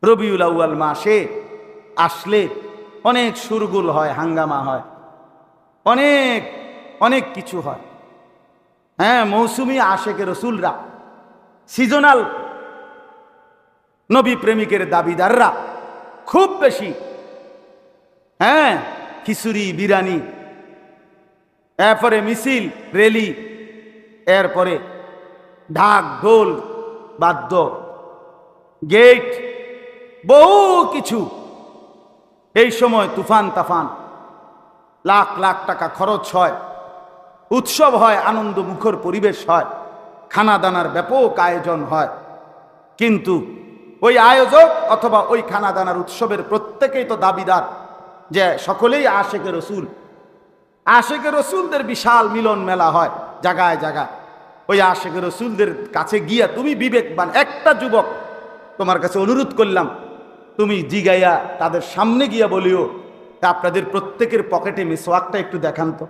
রবিউল আউয়াল মাসে আসলে অনেক শুরগুল হয়, হাঙ্গামা হয়, অনেক অনেক কিছু হয়। হ্যাঁ, মৌসুমি আশেকে রসুলরা, সিজনাল নবী প্রেমিকের দাবিদাররা খুব বেশি, হ্যাঁ, খিচুড়ি বিরিয়ানি, এরপরে মিছিল রেলি, এরপরে ঢাক ঢোল বাদ্য গেট, বহু কিছু। এই সময় তুফান তাফান, লাখ লাখ টাকা খরচ হয়, উৎসব হয়, আনন্দ মুখর পরিবেশ হয়, খানা দানার ব্যাপক আয়োজন হয়। কিন্তু ওই আয়োজক অথবা ওই খানা দানার উৎসবের প্রত্যেকেই তো দাবিদার যে সকলেই আশেকে রসুল। আশেকে রসুলদের বিশাল মিলন মেলা হয় জায়গায় জায়গায়। ওই আশেকে রসুলদের কাছে গিয়া তুমি বিবেকবান একটা যুবক, তোমার কাছে অনুরোধ করলাম, তুমি জিগাইয়া তাদের সামনে গিয়া বলিও আপনাদের প্রত্যেকের পকেটে মিসওয়াকটা একটু দেখান তো।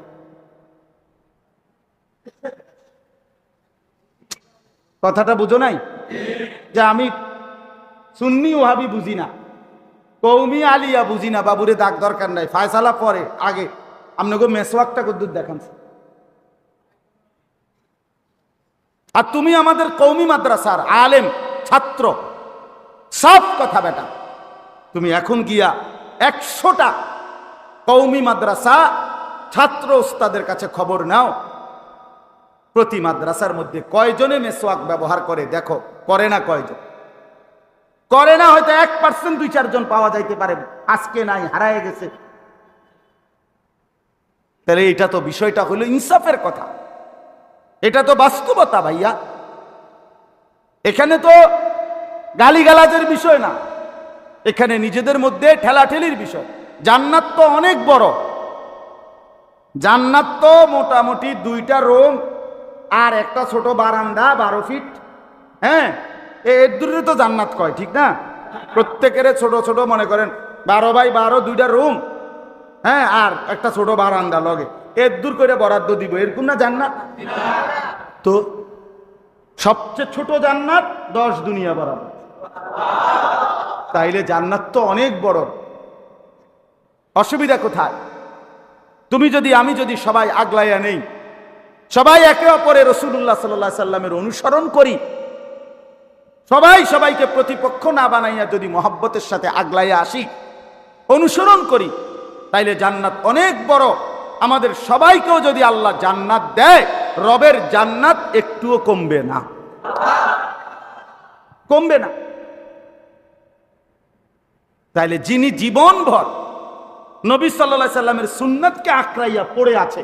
কথাটা বুঝো নাই যে আমি সুন্নি ওহাবি বুঝি না, কৌমি আলিয়া বুঝি না, বাবুরে দাগ দরকার নাই, ফায়সালা পরে, আগে আপনাকে মেসওয়াকটা কদ্দুর দেখান। আর তুমি আমাদের কৌমি মাদ্রাসার আলেম ছাত্র, সব কথা বেটা, তুমি এখন গিয়া 100টা কৌমি মাদ্রাসা ছাত্র ওস্তাদের কাছে খবর নাও, প্রতি মাদ্রাসার মধ্যে কয়জনে মেসওয়াক ব্যবহার করে দেখো, করে না কয়জন? করে না হয়তো 1% 2-4 জন পাওয়া যাইতে পারে, আজকে নাই, হারায় গেছে। তাহলে এটা তো বিষয়টা হলো ইনসাফের কথা, এটা তো বাস্তবতা ভাইয়া। এখানে তো গালিগালাজের বিষয় না, এখানে নিজেদের মধ্যে ঠেলাঠেলির বিষয়। জান্নাত তো অনেক বড়, জান্নাত তো মোটামুটি 2টা রুম আর একটা ছোট বারান্দা 12 ফিট। হ্যাঁ, এর দূরে তো জান্নাত কয়, ঠিক না? প্রত্যেকের ছোট ছোট মনে করেন 12x12 2টা রুম, হ্যাঁ, আর একটা ছোট বারান্দা লগে, এর দূর করে বরাদ্দ দিব, এরকম না জান্নাত? তো সবচেয়ে ছোট জান্নাত 10 দুনিয়া বরাবর। তাইলে জান্নাত তো অনেক বড়। অসুবিধা কোথায়? তুমি যদি, আমি যদি সবাই আগলাইয়া নেই, সবাই একে অপরে রাসূলুল্লাহ সাল্লাল্লাহু আলাইহি সাল্লামের অনুসরণ করি, সবাই সবাইকে প্রতিপক্ষ না বানাইয়া যদি মহব্বতের সাথে আগলাইয়া আসি, অনুসরণ করি, তাইলে জান্নাত অনেক বড়। আমাদের সবাইকেও যদি আল্লাহ জান্নাত দেয়, রবের জান্নাত একটুও কমবে না, কমবে না। তাইলে যিনি জীবনভর নবী সাল্লাল্লাহু আলাইহি সাল্লামের সুন্নাতকে আঁকড়াইয়া পড়ে আছে,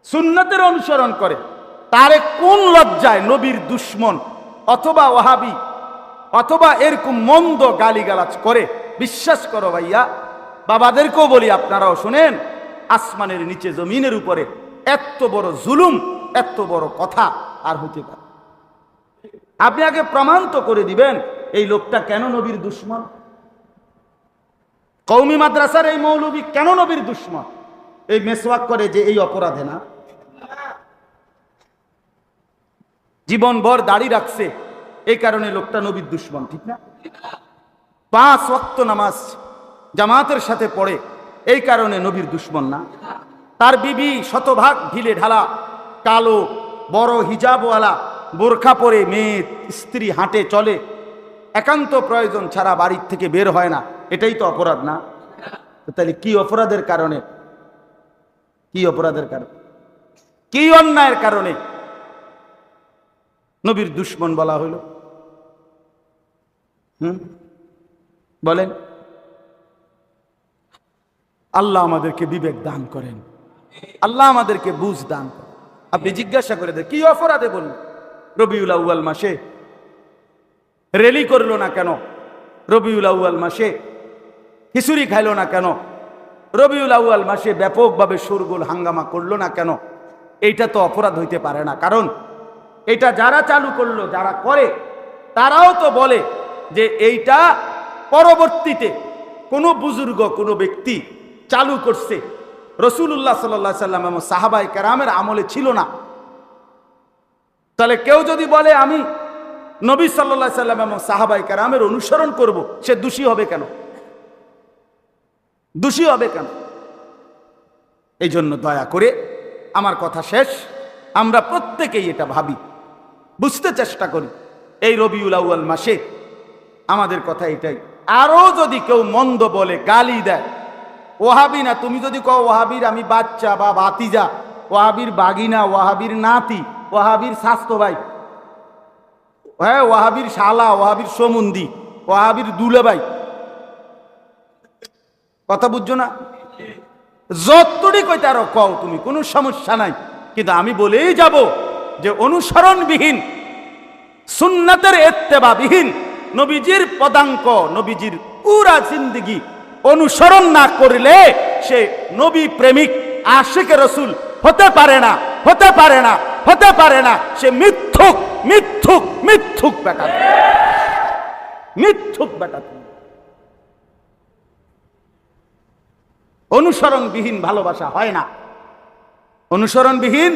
সুন্নাতের অনুসরণ করে, তারে কোন লজ্জায় নবীর দুশ্মন অথবা ওয়াহাবি অথবা এরকম মন্দ গালিগালাজ করে? বিশ্বাস করো ভাইয়া, বাবাদেরকেও বলি, আপনারাও শুনেন, আসমানের নিচে জমিনের উপরে এত বড় জুলুম, এত বড় কথা আর হতে পারে? আপনি আগে প্রমাণ তো করে দিবেন এই লোকটা কেন নবীর দুশ্মন। কওমি মাদ্রাসার এই মৌলবী কেন নবীর দুশ্মন? এই মেসওয়াক করে যে এই অপরাধে না? জীবনভর দাড়ি রাখছে, এই কারণে লোকটা নবীর দুশ্মন, ঠিক না? 5 ওয়াক্ত নামাজ জামাতের সাথে পড়ে, এই কারণে নবীর দুশ্মন না? তার বিবি শতভাগ ঢিলে ঢালা, কালো, বড় হিজাবওয়ালা, বোরখা পরে মেয়ে স্ত্রী হাঁটে চলে, একান্ত প্রয়োজন ছাড়া বাড়ির থেকে বের হয় না, এটাই তো অপরাধ না? তাহলে কি অপরাধের কারণে, কি অপরাধের কারণে, কি অন্যায়ের কারণে নবীর দুশ্মন বলা হইল? বলেন। আল্লাহ আমাদেরকে বিবেক দান করেন, আল্লাহ আমাদেরকে বুঝ দান করেন। আপনি জিজ্ঞাসা করে দেন কি অপরাধে বলল? রবিউল আউয়াল মাসে রেলি করলো না কেন? রবিউল আউয়াল মাসে খিচুড়ি খাইলো না কেন? রবিউল আউয়াল মাসে ব্যাপকভাবে শোরগোল হাঙ্গামা করলো না কেন? এইটা তো অপরাধ হইতে পারে না। কারণ এটা যারা চালু করলো, যারা করে, তারাও তো বলে যে এইটা পরবর্তীতে কোনো বুজুর্গ, কোনো ব্যক্তি চালু করছে, রাসূলুল্লাহ সাল্লাল্লাহু আলাইহি সাল্লাম এবং সাহাবায়ে কেরামের আমলে ছিল না। তাহলে কেউ যদি বলে আমি নবী সাল্লাল্লাহু আলাইহি সাল্লাম এবং সাহাবায়ে কেরামের অনুসরণ করব, সে দোষী হবে কেন? দোষী হবে কেন? এই জন্য দয়া করে, আমার কথা শেষ, আমরা প্রত্যেকেই এটা ভাবি, বুঝতে চেষ্টা করি। এই রবিউল আউয়াল মাসে আমাদের কথা এটাই। আরো যদি কেউ মন্দ বলে, গালি দেয়, ওয়াহাবি না, তুমি যদি কও ওয়াহাবির আমি বাচ্চা বা ভাতিজা, ওয়াহাবির বাগিনা, ওয়াহাবির নাতি, ওয়াহাবির স্বাস্থ্য ভাই, হ্যাঁ, ওয়াহাবির শালা, ওয়াহাবির সমুন্দি, ওয়াহাবির দুলে ভাই, কথা বুঝছো না? যতটি কইতে আরো কও তুমি, কোনো সমস্যা নাই, কিন্তু আমি বলেই যাব যে অনুসরণবিহীন, সুন্নাতের ইত্তেবাবিহীন, নবীজির পদাঙ্ক, নবীজির পুরা জিন্দেগি অনুসরণ না করলে সে নবী প্রেমিক, আশিকে রাসূল হতে পারে না, হতে পারে না, হতে পারে না। সে মিথ্যুক, মিথ্যুক, মিথ্যুক বেটা, মিথ্যুক বেটা। অনুসরণবিহীন ভালোবাসা হয় না। অনুসরণবিহীন,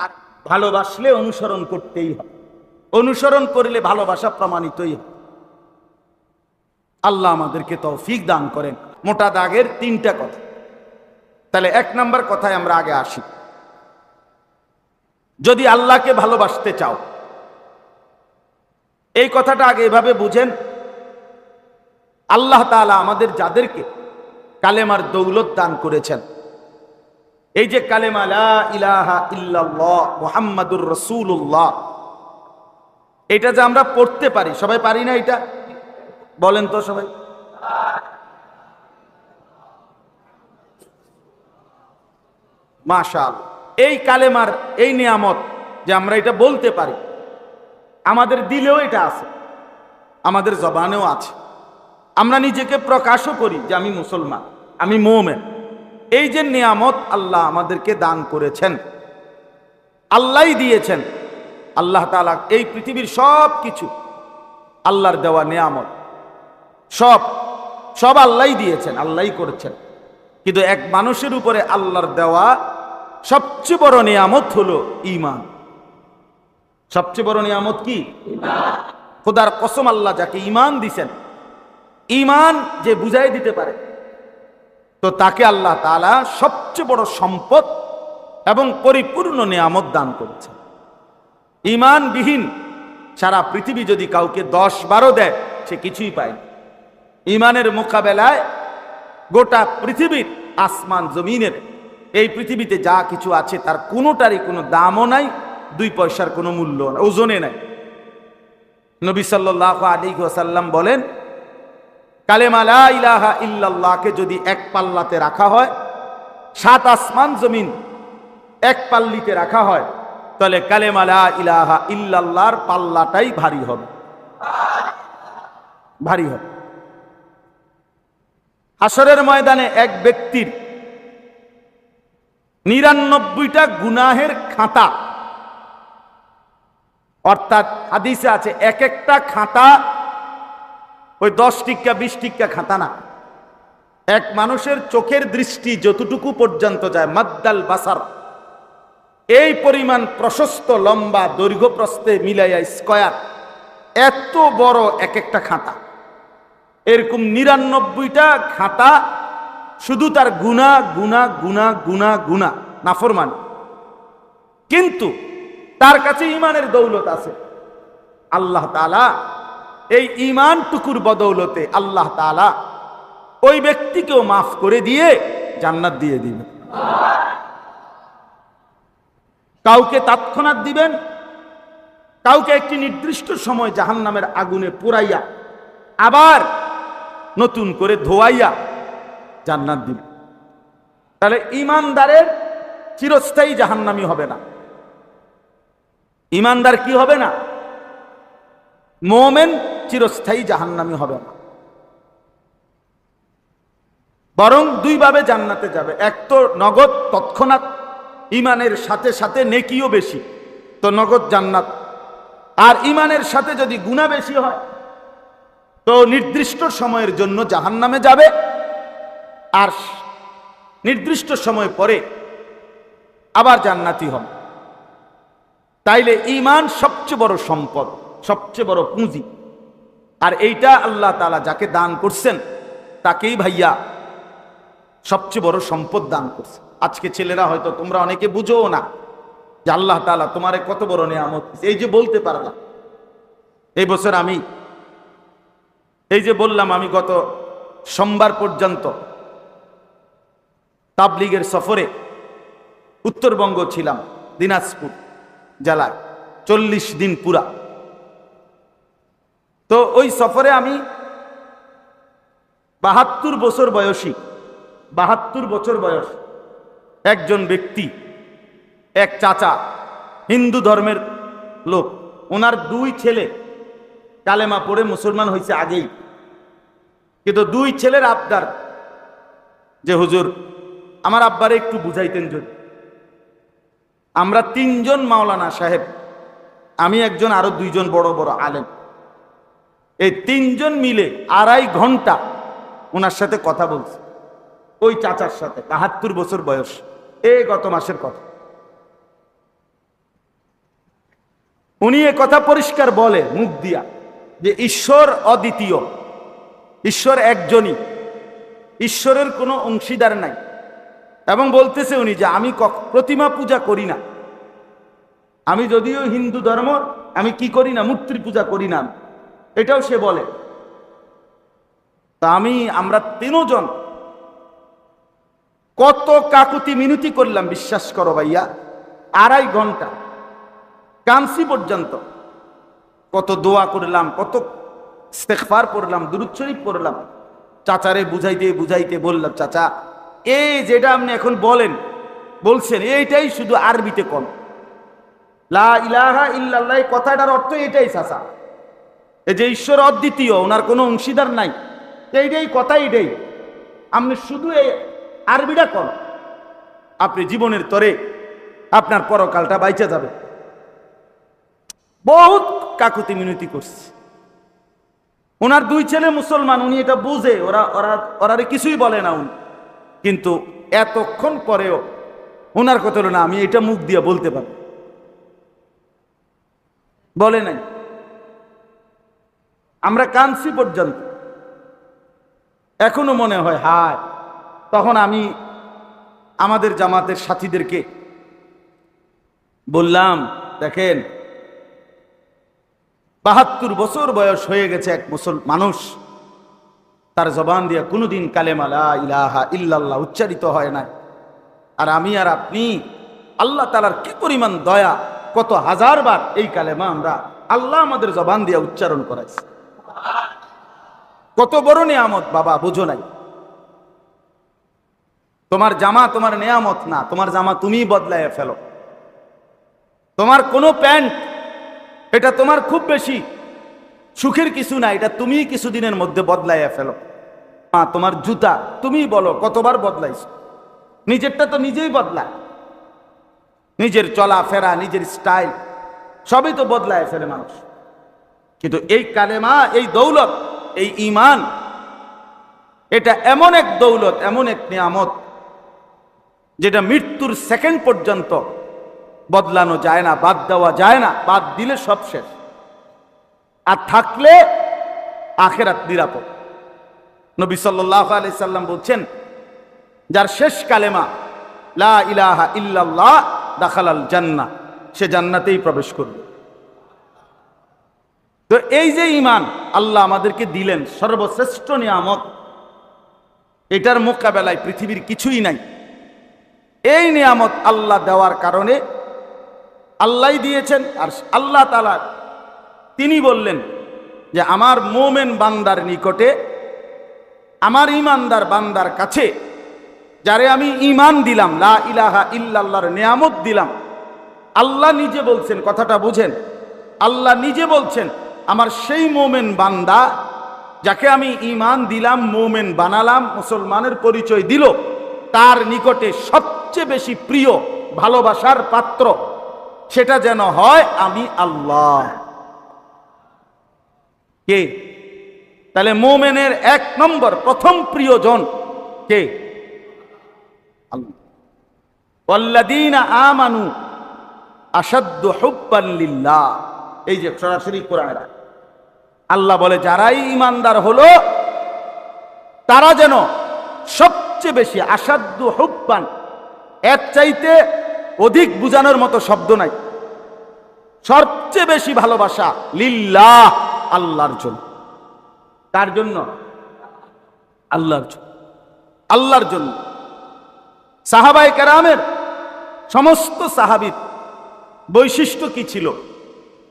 আর ভালোবাসলে অনুসরণ করতেই হয়, অনুসরণ করলে ভালোবাসা প্রমাণিতই হয়। আল্লাহ আমাদেরকে তৌফিক দান করেন। মোটা দাগের 3টা কথা। তাহলে 1 নম্বর কথায় আমরা আগে আসি। যদি আল্লাহকে ভালোবাসতে চাও, এই কথাটা আগে এভাবে বুঝেন, আল্লাহ তাআলা আমাদের যাদেরকে কালেমার দৌলত দান করেছেন, এই যে কালেমা লা ইলাহা ইল্লাল্লাহ মুহাম্মাদুর রাসূলুল্লাহ, এটা যে আমরা পড়তে পারি, সবাই পারি না? এটা বলেন তো সবাই। মাশাআল্লাহ, এই কালেমার এই নিয়ামত যে আমরা এটা বলতে পারি, আমাদের দিলেও এটা আছে, আমাদের জবানেও আছে, আমরা নিজেকে প্রকাশও করি যে আমি মুসলমান, আমি মুমিন। এই যে নিয়ামত আল্লাহ আমাদেরকে দান করেছেন, আল্লাহই দিয়েছেন। আল্লাহ তাআলা এই পৃথিবীর সব কিছু আল্লাহর দেওয়া নিয়ামত, সব সব আল্লাহই দিয়েছেন, আল্লাহই করেছেন। কিন্তু এক মানুষের উপরে আল্লাহর দেওয়া সবচেয়ে বড় নিয়ামত হলো ঈমান। সবচেয়ে বড় নিয়ামত কি? খোদার কসম, আল্লাহ যাকে ঈমান দিয়েছেন, ঈমান যে বুঝাই দিতে পারে, তো তাকে আল্লাহ তাআলা সবচেয়ে বড় সম্পদ এবং পরিপূর্ণ নিয়ামত দান করেছেন। ঈমানবিহীন সারা পৃথিবী যদি কাউকে 10-12 দেয়, সে কিছুই পায় না। ঈমানের মোকাবেলায় গোটা পৃথিবীর, আসমান জমিনের, এই পৃথিবীতে যা কিছু আছে তার কোনোটারই কোনো দামও নাই, 2 পয়সার কোনো মূল্য নাই, ওজনে নাই। নবী সাল্লাল্লাহু আলাইহি ওয়াসাল্লাম বলেন, কালেমা লা ইলাহা ইল্লাল্লাহকে যদি এক পাল্লাতে রাখা হয়, 7 আসমান জমিন এক পাল্লিতে রাখা হয়, তাহলে কালেমা লা ইলাহা ইল্লাল্লাহর পাল্লাটাই ভারী হবে, ভারী হবে। হাসরের ময়দানে এক ব্যক্তির 99টা গুনাহের খাতা, অর্থাৎ হাদিসে আছে এক একটা খাতা ওই 10 টিক্কা 20 টিক্কা খাতা না, এক মানুষের চোখের দৃষ্টি যতটুকু পর্যন্ত যায়, মাদ্দাল বাসার, এই পরিমাণ প্রশস্ত, লম্বা, দৈর্ঘ্য প্রস্থে মিলাইয়া স্কয়ার, এত বড় এক একটা খাতা। এরকম 99টা খাতা শুধু তার গুনাহ গুনাহ গুনাহ গুনাহ গুনাহ, নাফরমান। কিন্তু তার কাছে ঈমানের দৌলত আছে। আল্লাহ তাআলা এই ঈমান টুকুর বদৌলতে আল্লাহ তাআলা ওই ব্যক্তিকেও মাফ করে দিয়ে জান্নাত দিয়ে দিবেন। কাউকে তৎক্ষণাৎ দিবেন, কাউকে একটি নির্দিষ্ট সময় জাহান্নামের আগুনে পুরাইয়া আবার নতুন করে ধোয়াইয়া জান্নাত দিবেন। তাহলে ঈমানদারের চিরস্থায়ী জাহান্নামী হবে না। ঈমানদার কি হবে না? মুমিন চিরস্থায়ী জাহান্নামী হবে না, বরং 2 ভাবে জান্নাতে যাবে। এক তো নগদ তৎক্ষণাৎ, ঈমানের সাথে সাথে নেকিও বেশি, তো নগদ জান্নাত। আর ঈমানের সাথে যদি গুনাহ বেশি হয়, তো নির্দিষ্ট সময়ের জন্য জাহান্নামে যাবে, আর নির্দিষ্ট সময় পরে আবার জান্নাতি হবে। তাইলে ঈমান সবচেয়ে বড় সম্পদ। সবচেয়ে বড় পুঁজি। আর এইটা আল্লাহ তাআলা যাকে দান করছেন তাকেই ভাইয়া সবচেয়ে বড় সম্পদ দান করছে। আজকে ছেলেরা হয়তো তোমরা অনেকে বুঝো না যে আল্লাহ তাআলা তোমারে কত বড় নিয়ামত। এই যে বলতে পারলাম এই বছর আমি এই যে বললাম আমি গত সোমবার পর্যন্ত তাবলীগের সফরে উত্তরবঙ্গ ছিলাম, দিনাজপুর জেলায় 40 দিন পুরা। তো ওই সফরে আমি 72 বছর বয়সী 72 বছর বয়স একজন ব্যক্তি, এক চাচা, হিন্দু ধর্মের লোক, ওনার 2 ছেলে কালেমা পড়ে মুসলমান হয়েছে আগেই, কিন্তু 2 ছেলের আবদার যে হুজুর আমার আব্বারে একটু বুঝাইতেন যদি। আমরা 3 জন মাওলানা সাহেব, আমি একজন, আরো 2 জন বড় বড় আলেম, এই 3 জন মিলে 2.5 ঘন্টা ওনার সাথে কথা বলছে, ওই চাচার সাথে, 72 বছর বয়স, এই গত মাসের কথা। উনি এ কথা পরিষ্কার বলে মুখ দিয়া যে ঈশ্বর অদ্বিতীয়, ঈশ্বর একজনই, ঈশ্বরের কোনো অংশীদার নাই। এবং বলতেছে উনি যে আমি প্রতিমা পূজা করি না, আমি যদিও হিন্দু ধর্ম, আমি কি করি না, মূর্তি পূজা করি না, এটাও সে বলে। তা আমরা 3 জন কত কাকুতি মিনতি করলাম বিশ্বাস করো ভাইয়া, 2.5 ঘন্টা কামসি পর্যন্ত, কত দোয়া করলাম, কত ইস্তেগফার পড়লাম, দুরূদ শরীফ পড়লাম, চাচারে বুঝাইতে বুঝাইতে বললাম চাচা এই যেটা আপনি এখন বলছেন এইটাই শুধু আরবিতে কোন লা ইলাহা ইল্লাল্লাহ, কথাটার অর্থ এটাই চাচা, এই যে ঈশ্বর অদ্বিতীয়, ওনার কোনো অংশীদার নাই, এইটাই কথা, এইটাই আপনি শুধু এই আরবিটা কোন, আপনি জীবনের তরে আপনার পরকালটা বাইচা যাবে। বহুত কাকুতি মিনতি করছে। ওনার 2 ছেলে মুসলমান, উনি এটা বুঝে, ওরা কিছুই বলে না উনি, কিন্তু এতক্ষণ পরেও ওনার কথা হলো না আমি এটা মুখ দিয়ে বলতে পারি, বলে নাই। আমরা কানসি পর্যন্ত, এখনো মনে হয় হায়। তখন আমি আমাদের জামাতের সাথীদেরকে বললাম দেখেন 72 বছর বয়স হয়ে গেছে এক মানুষ, তার জবান দিয়ে কোনোদিন কালেমা লা ইলাহা ইল্লাল্লাহ উচ্চারিত হয় না। আর আমি আর আপনি আল্লাহ তাআলার কি পরিমাণ দয়া, কত হাজার বার এই কালেমা আমরা আল্লাহ আমাদের জবান দিয়ে উচ্চারণ করাইছে। কত বড় নিয়ামত বাবা, বুঝো নাই। তোমার জামা তোমার নিয়ামত না, তোমার জামা তুমি বদলাইয়া ফেলো। তোমার কোনো প্যান্ট, এটা তোমার খুব বেশি সুখের কিছু না, এটা তুমি কিছুদিনের মধ্যে বদলাইয়া ফেলো। তোমার জুতা তুমি বলো কতবার বদলাইছো, নিজেরটা তো নিজেই বদলায়, নিজের চলাফেরা, নিজের স্টাইল সবই তো বদলায় ফেলে মানুষ। কিন্তু এই কালেমা, এই দৌলত, এই ঈমান, এটা এমন এক দৌলত, এমন এক নিয়ামত যেটা মৃত্যুর সেকেন্ড পর্যন্ত বদলানো যায় না, বাদ দেওয়া যায় না, বাদ দিলে সব শেষ, আর থাকলে আখিরাত নিরাপদ। নবী সাল্লাল্লাহু আলাইহি সাল্লাম বলছেন যার শেষ কালেমা লা ইলাহা ইল্লাল্লাহ দাখালাল জান্নাহ, সে জান্নাতেই প্রবেশ করবে। তো এই যে ঈমান আল্লাহ আমাদেরকে দিলেন, সর্বশ্রেষ্ঠ নিয়ামত, এটার মোকাবেলায় পৃথিবীর কিছুই নাই। এই নিয়ামত আল্লাহ দেওয়ার কারণে আল্লাহই দিয়েছেন। আর আল্লাহ তাআলা তিনি বললেন যে আমার মোমেন বান্দার নিকটে, আমার ঈমানদার বান্দার কাছে, যারে আমি ঈমান দিলাম, লা ইলাহা ইল্লাল্লাহর নিয়ামত দিলাম, আল্লাহ নিজে বলছেন, কথাটা বুঝেন, আল্লাহ নিজে বলছেন আমার সেই মোমেন বান্দা যাকে আমি ঈমান দিলাম, মোমেন বানালাম, মুসলমানের পরিচয় দিল, তার নিকটে সবচেয়ে বেশি প্রিয় ভালোবাসার পাত্র সেটা যেন হয় আমি আল্লাহ। কে? তাহলে মোমেনের 1 নম্বর প্রথম প্রিয়জন কে? আল্লাহ। ওয়াল্লাযীনা আমানু আশাদ্দু হুব্বান লিল্লাহ, এই যে সরাসরি কোরআনের আয়াত। আল্লাহ বলে যারাই ঈমানদার হলো তারা যেন সবচেয়ে বেশি আসাদ্দু হুব্বান, এর চাইতে অধিক বুঝানোর মতো শব্দ নাই, সবচেয়ে বেশি ভালোবাসা লিল্লাহ, আল্লাহর জন্য। কার জন্য? আল্লাহর জন্য। আল্লাহর জন্য। সাহাবায়ে কেরামের সমস্ত সাহাবীর বৈশিষ্ট্য কি ছিল?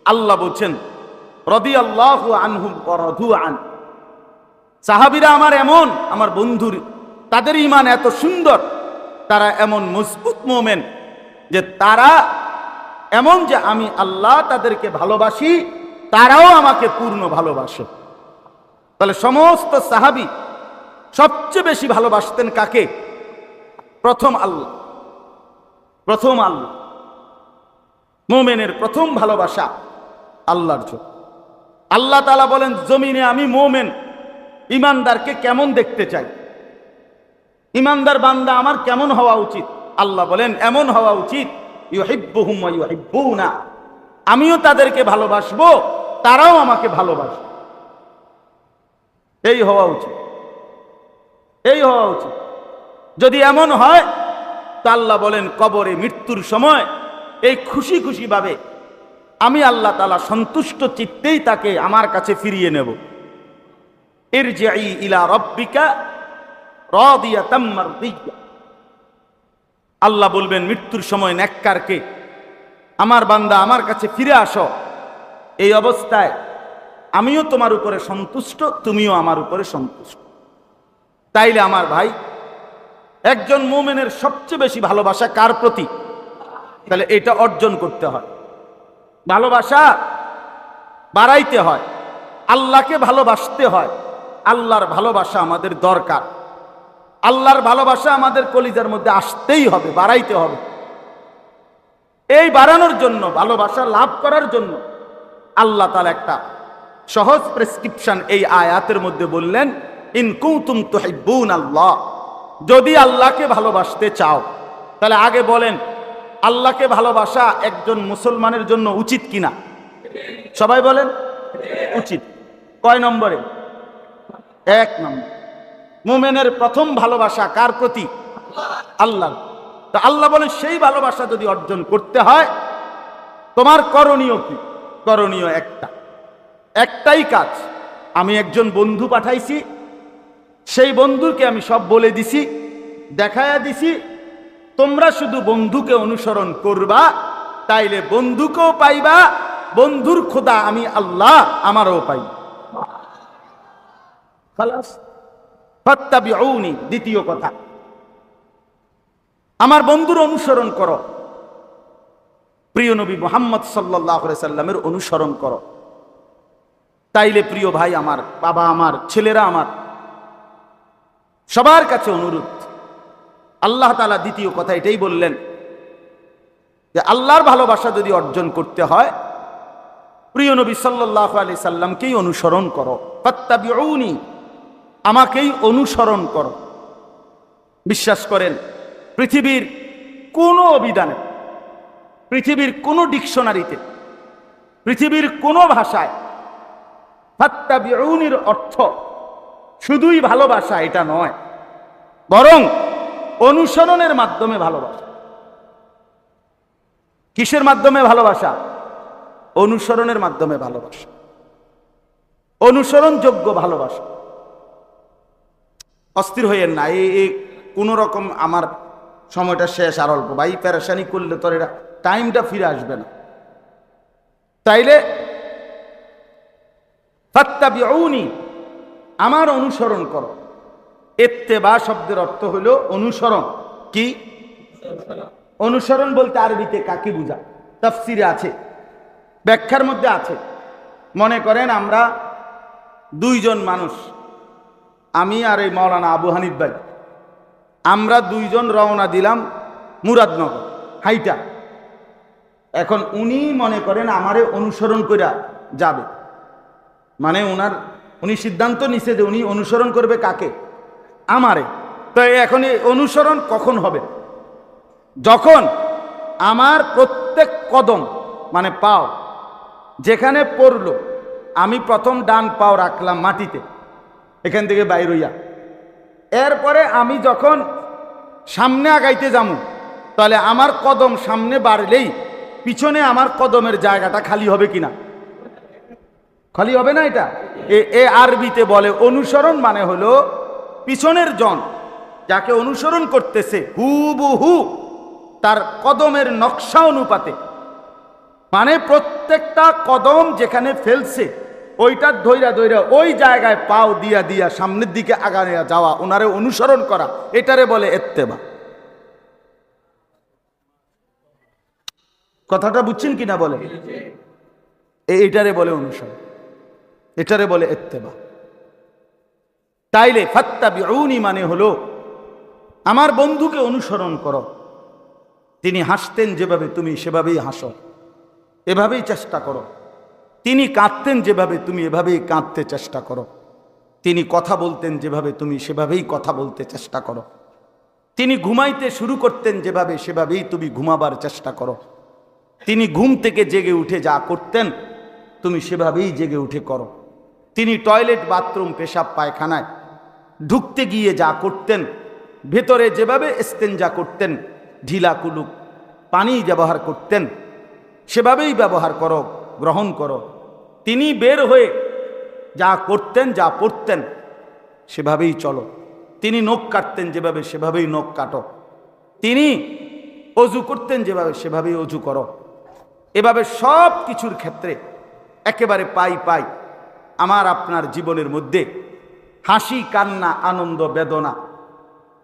আল্লাহ বলছেন রাদিয়াল্লাহু আনহুম ওয়া রাদু আন। সাহাবীরা আমার এমন, আমার বন্ধুর, তাদের ঈমান এত সুন্দর, তারা এমন মজবুত মুমিন যে তারা এমন যে আমি আল্লাহ তাদেরকে ভালোবাসি, তারাও আমাকে পূর্ণ ভালোবাসে। তাহলে সমস্ত সাহাবী সবচেয়ে বেশি ভালোবাসতেন কাকে? প্রথম আল্লাহ। প্রথম আল্লাহ। মুমিনের প্রথম ভালোবাসা আল্লাহর জন্য। আল্লাহ তাআলা বলেন জমিনে আমি মুমিন ঈমানদারকে কেমন দেখতে চাই, ঈমানদার বান্দা আমার কেমন হওয়া উচিত? আল্লাহ বলেন এমন হওয়া উচিত ইউহিব্বুহুম ওয়া ইউহিব্বুনা, আমিও তাদেরকে ভালোবাসবো, তারাও আমাকে ভালোবাসবে। এই হওয়া উচিত, এই হওয়া উচিত। যদি এমন হয় তা আল্লাহ বলেন কবরে মৃত্যুর সময় এই খুশি খুশি ভাবে আমি আল্লাহ তাআলা সন্তুষ্ট চিত্তেই তাকে আমার কাছে ফিরিয়ে নেব। ইরজিই ইলা রাব্বিকা রাদিয়াতাম মারদিয়া। আল্লাহ বলবেন মৃত্যুর সময় নেককারকে, আমার বান্দা আমার কাছে ফিরে আসো, এই অবস্থায় আমিও তোমার উপরে সন্তুষ্ট, তুমিও আমার উপরে সন্তুষ্ট। তাইলে আমার ভাই, একজন মুমিনের সবচেয়ে বেশি ভালোবাসা কার প্রতি? তাহলে এটা অর্জন করতে হয়, ভালোবাসা বাড়াইতে হয়, আল্লাহকে ভালোবাসতে হয়। আল্লাহর ভালোবাসা আমাদের দরকার, আল্লাহর ভালোবাসা আমাদের কলিজার মধ্যে আসতেই হবে, বাড়াইতে হবে। এই বাড়ানোর জন্য, ভালোবাসা লাভ করার জন্য আল্লাহ তাআলা একটা সহজ প্রেসক্রিপশন এই আয়াতের মধ্যে বললেন, ইন কুনতুম তুহিব্বুনাল্লাহ, যদি আল্লাহকে ভালোবাসতে চাও। তাহলে আগে বলেন আল্লাহকে ভালোবাসা একজন মুসলমানের জন্য উচিত কিনা? সবাই বলেন উচিত। কয় নম্বরে? 1 নম্বর। মুমিনের প্রথম ভালোবাসা কার প্রতি? আল্লাহ। তো আল্লাহ বলেন সেই ভালোবাসা যদি অর্জন করতে হয় তোমার করণীয় কি? করণীয় একটাই কাজ। আমি একজন বন্ধু পাঠাইছি, সেই বন্ধুকে আমি সব বলে দিছি, দেখায়া দিছি, তোমরা শুধু বন্ধুকে অনুসরণ করবা, তাইলে বন্ধুকেও পাইবা, বন্ধুর খোদা আমি আল্লাহ আমারও পাইবা। খালাস। ফাত্তাবিউনি, দ্বিতীয় কথা, আমার বন্ধুর অনুসরণ করো, প্রিয় নবী মুহাম্মদ সাল্লাল্লাহু আলাইহি সাল্লামের অনুসরণ করো। তাইলে প্রিয় ভাই আমার, বাবা আমার, ছেলেরা আমার, সবার কাছে অনুরোধ, আল্লাহ তাআলা দ্বিতীয় কথা এটাই বললেন যে আল্লাহর ভালোবাসা যদি অর্জন করতে হয় প্রিয় নবী সাল্লাল্লাহু আলাইহি সাল্লামকেই অনুসরণ করো। ফাত্তাবিউনি, আমাকেই অনুসরণ করো। বিশ্বাস করেন পৃথিবীর কোনো অভিধানে, পৃথিবীর কোনো ডিকশনারিতে, পৃথিবীর কোনো ভাষায় ফাত্তাবিউনির অর্থ শুধুই ভালোবাসা এটা নয়, বরং অনুসরণের মাধ্যমে ভালোবাসা। কিসের মাধ্যমে ভালোবাসা? অনুসরণের মাধ্যমে ভালোবাসা, অনুসরণযোগ্য ভালোবাসা। অস্থির হইয়েন না, এই কোন রকম আমার সময়টা শেষ, আর অল্প ভাই, পেরেশানি করলে তোর এটা টাইমটা ফিরে আসবে না। তাইলে ফাত্তাবিউনি, আমার অনুসরণ করো। ইত্তেবা শব্দের অর্থ হলো অনুসরণ। কি অনুসরণ বলতে আরবিতে কাকে বোঝায়? তাফসিরে আছে, ব্যাখ্যার মধ্যে আছে। মনে করেন আমরা দুইজন মানুষ, আমি আর এই মাওলানা আবু হানিফ ভাই, আমরা দুইজন রওনা দিলাম মুরাদনগর হাইটা। এখন উনি মনে করেন আমারে অনুসরণ করে যাবে, মানে উনি সিদ্ধান্ত নিছে যে উনি অনুসরণ করবে কাকে? আমারে। তো এখন এই অনুসরণ কখন হবে? যখন আমার প্রত্যেক কদম, মানে পাও, যেখানে পড়লো আমি প্রথম ডান পাও রাখলাম মাটিতে, এখান থেকে বাইর হইয়া, এরপরে আমি যখন সামনে আগাইতে যাবো, তাহলে আমার কদম সামনে বাড়লেই পিছনে আমার কদমের জায়গাটা খালি হবে কিনা? খালি হবে না? এটা এ আরবিতে বলে অনুসরণ, মানে হলো পিছনের জন যাকে অনুসরণ করতেছে হুবহু তার কদমের নকশা অনুপাতে, মানে প্রত্যেকটা কদম যেখানে ফেলছে ওইটা ধইরা ধইরা ওই জায়গায় পাও দিয়া দিয়া সামনের দিকে আগানে যাওয়া, ওনারে অনুসরণ করা, এটারে বলে ইত্তেবা। কথাটা বুঝছেন কিনা বলে? এইটারে বলে অনুসরণ, এটারে বলে ইত্তেবা। তাইলে ফাত্তাবিউনি মানে হলো আমার বন্ধুকে অনুসরণ করো। তিনি হাসতেন যেভাবে তুমি সেভাবেই হাসো, এভাবেই চেষ্টা করো। তিনি কাঁদতেন যেভাবে তুমি এভাবেই কাঁদতে চেষ্টা করো। তিনি কথা বলতেন যেভাবে তুমি সেভাবেই কথা বলতে চেষ্টা করো। তিনি ঘুমাইতে শুরু করতেন যেভাবে সেভাবেই তুমি ঘুমাবার চেষ্টা করো। তিনি ঘুম থেকে জেগে উঠে যা করতেন তুমি সেভাবেই জেগে উঠে করো। তিনি টয়লেট, বাথরুম, পেশাব, পায়খানায় ঢুকতে গিয়ে যা করতেন, ভেতরে যেভাবে ইস্তেঞ্জা করতেন, ঢিলা কুলুক পানি ব্যবহার করতেন, সেভাবেই ব্যবহার করো, গ্রহণ করো। তিনি বের হয়ে যা করতেন, যা পড়তেন সেভাবেই চলো। তিনি নখ কাটতেন যেভাবে সেভাবেই নখ কাটো। তিনি অজু করতেন যেভাবে সেভাবেই অজু করো। এভাবে সব কিছুর ক্ষেত্রে একেবারে পাই পাই আমার আপনার জীবনের মধ্যে হাসি, কান্না, আনন্দ, বেদনা,